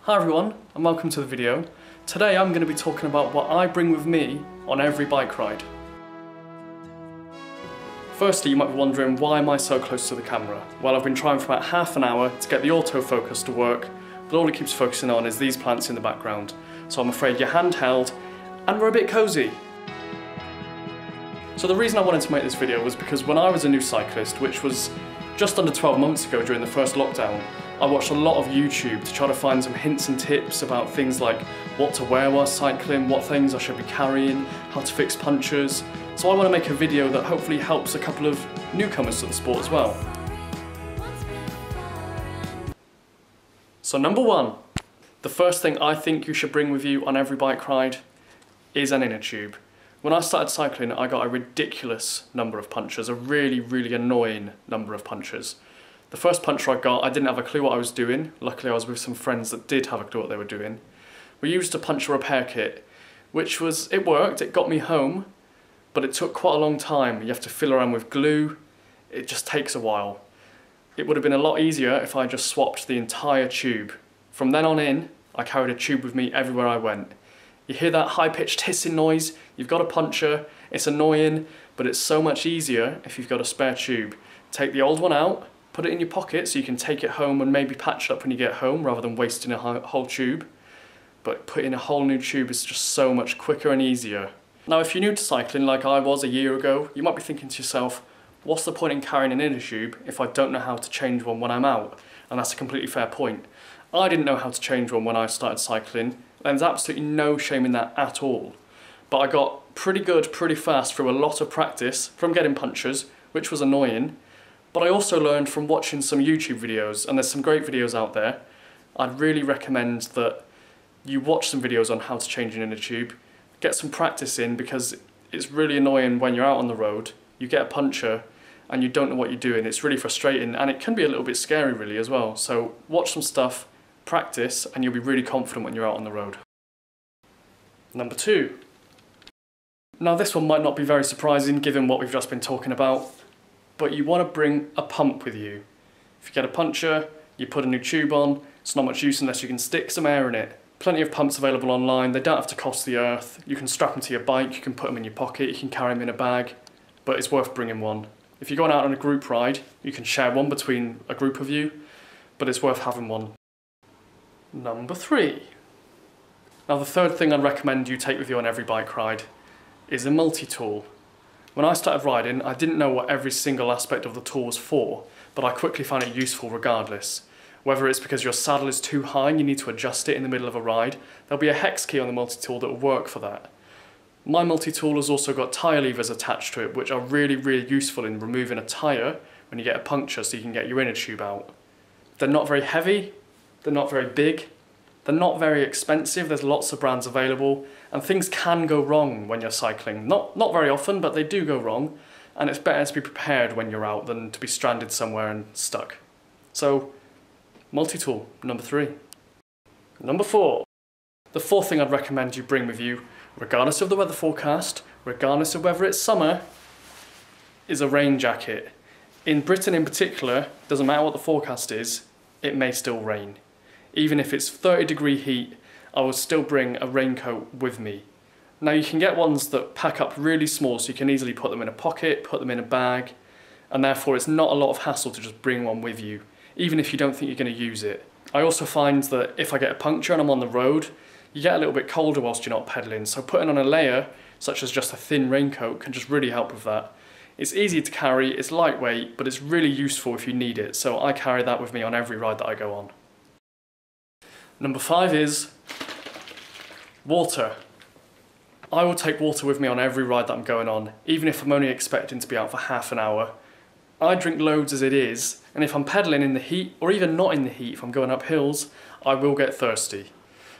Hi everyone, and welcome to the video. Today I'm going to be talking about what I bring with me on every bike ride. Firstly, you might be wondering, why am I so close to the camera? Well, I've been trying for about half an hour to get the autofocus to work, but all it keeps focusing on is these plants in the background. So I'm afraid you're handheld, and we're a bit cozy. So the reason I wanted to make this video was because when I was a new cyclist, which was just under 12 months ago during the first lockdown, I watched a lot of YouTube to try to find some hints and tips about things like what to wear while cycling, what things I should be carrying, how to fix punctures. So I want to make a video that hopefully helps a couple of newcomers to the sport as well. So number one, the first thing I think you should bring with you on every bike ride is an inner tube. When I started cycling, I got a ridiculous number of punctures, a really annoying number of punctures. The first puncture I got, I didn't have a clue what I was doing. Luckily I was with some friends that did have a clue what they were doing. We used a puncture repair kit, it worked, it got me home, but it took quite a long time. You have to fill around with glue, it just takes a while. It would have been a lot easier if I just swapped the entire tube. From then on in, I carried a tube with me everywhere I went. You hear that high-pitched hissing noise, you've got a puncture, it's annoying, but it's so much easier if you've got a spare tube. Take the old one out, put it in your pocket so you can take it home and maybe patch it up when you get home rather than wasting a whole tube. But putting a whole new tube is just so much quicker and easier. Now if you're new to cycling like I was a year ago, you might be thinking to yourself, what's the point in carrying an inner tube if I don't know how to change one when I'm out? And that's a completely fair point. I didn't know how to change one when I started cycling, and there's absolutely no shame in that at all. But I got pretty good pretty fast through a lot of practice from getting punctures, which was annoying. But I also learned from watching some YouTube videos, and there's some great videos out there. I'd really recommend that you watch some videos on how to change an inner tube, get some practice in, because it's really annoying when you're out on the road, you get a puncture and you don't know what you're doing. It's really frustrating, and it can be a little bit scary really as well. So watch some stuff, practice, and you'll be really confident when you're out on the road. Number two. Now this one might not be very surprising given what we've just been talking about, but you want to bring a pump with you. If you get a puncture, you put a new tube on, it's not much use unless you can stick some air in it. Plenty of pumps available online, they don't have to cost the earth. You can strap them to your bike, you can put them in your pocket, you can carry them in a bag, but it's worth bringing one. If you're going out on a group ride, you can share one between a group of you, but it's worth having one. Number three. Now the third thing I'd recommend you take with you on every bike ride is a multi-tool. When I started riding, I didn't know what every single aspect of the tool was for, but I quickly found it useful regardless. Whether it's because your saddle is too high and you need to adjust it in the middle of a ride, there'll be a hex key on the multi-tool that will work for that. My multi-tool has also got tyre levers attached to it, which are really useful in removing a tyre when you get a puncture so you can get your inner tube out. They're not very heavy, they're not very big, they're not very expensive, there's lots of brands available, and things can go wrong when you're cycling. Not very often, but they do go wrong, and it's better to be prepared when you're out than to be stranded somewhere and stuck. So, multi-tool, number three. Number four. The fourth thing I'd recommend you bring with you, regardless of the weather forecast, regardless of whether it's summer, is a rain jacket. In Britain in particular, doesn't matter what the forecast is, it may still rain. Even if it's 30-degree heat, I will still bring a raincoat with me. Now you can get ones that pack up really small so you can easily put them in a pocket, put them in a bag, and therefore it's not a lot of hassle to just bring one with you, even if you don't think you're going to use it. I also find that if I get a puncture and I'm on the road, you get a little bit colder whilst you're not pedalling, so putting on a layer, such as just a thin raincoat, can just really help with that. It's easy to carry, it's lightweight, but it's really useful if you need it, so I carry that with me on every ride that I go on. Number five is water. I will take water with me on every ride that I'm going on, even if I'm only expecting to be out for half an hour. I drink loads as it is, and if I'm pedalling in the heat, or even not in the heat, if I'm going up hills, I will get thirsty.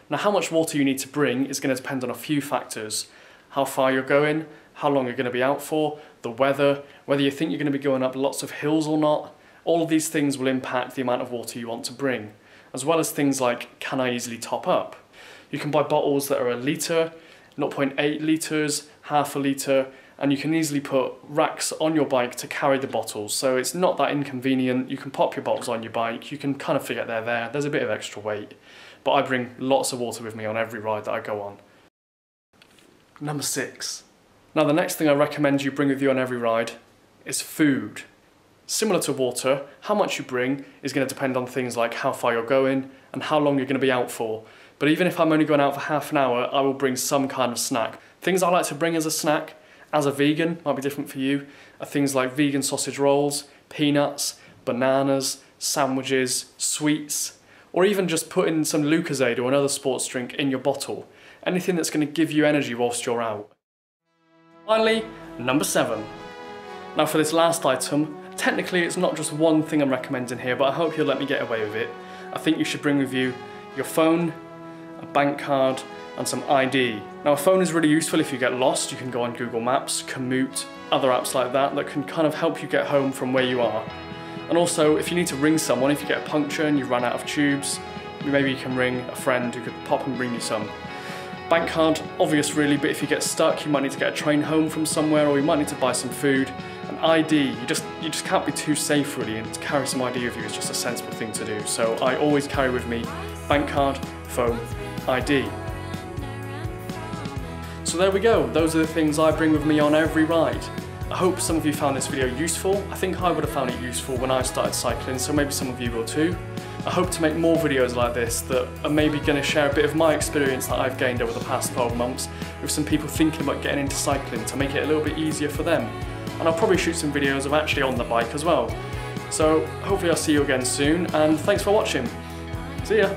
Now how much water you need to bring is going to depend on a few factors. How far you're going, how long you're going to be out for, the weather, whether you think you're going to be going up lots of hills or not. All of these things will impact the amount of water you want to bring, as well as things like, can I easily top up? You can buy bottles that are 1 litre, 0.8 litres, half a litre, and you can easily put racks on your bike to carry the bottles, so it's not that inconvenient. You can pop your bottles on your bike, you can kind of forget they're there, there's a bit of extra weight, but I bring lots of water with me on every ride that I go on. Number 6. Now the next thing I recommend you bring with you on every ride is food. Similar to water, how much you bring is going to depend on things like how far you're going and how long you're going to be out for. But even if I'm only going out for half an hour, I will bring some kind of snack. Things I like to bring as a snack, as a vegan, might be different for you, are things like vegan sausage rolls, peanuts, bananas, sandwiches, sweets, or even just putting some Lucozade or another sports drink in your bottle. Anything that's going to give you energy whilst you're out. Finally, number 7. Now for this last item, technically it's not just one thing I'm recommending here, but I hope you'll let me get away with it. I think you should bring with you your phone, a bank card, and some ID. Now a phone is really useful if you get lost. You can go on Google Maps, Komoot, other apps like that can kind of help you get home from where you are. And also if you need to ring someone, if you get a puncture and you run out of tubes, maybe you can ring a friend who could pop and bring you some. Bank card, obvious really, but if you get stuck, you might need to get a train home from somewhere, or you might need to buy some food. An ID, you just can't be too safe really, and to carry some ID with you is just a sensible thing to do. So I always carry with me bank card, phone, ID. So there we go, those are the things I bring with me on every ride. I hope some of you found this video useful. I think I would have found it useful when I started cycling, so maybe some of you will too. I hope to make more videos like this that are maybe going to share a bit of my experience that I've gained over the past 12 months with some people thinking about getting into cycling to make it a little bit easier for them. And I'll probably shoot some videos of actually on the bike as well. So hopefully I'll see you again soon, and thanks for watching. See ya!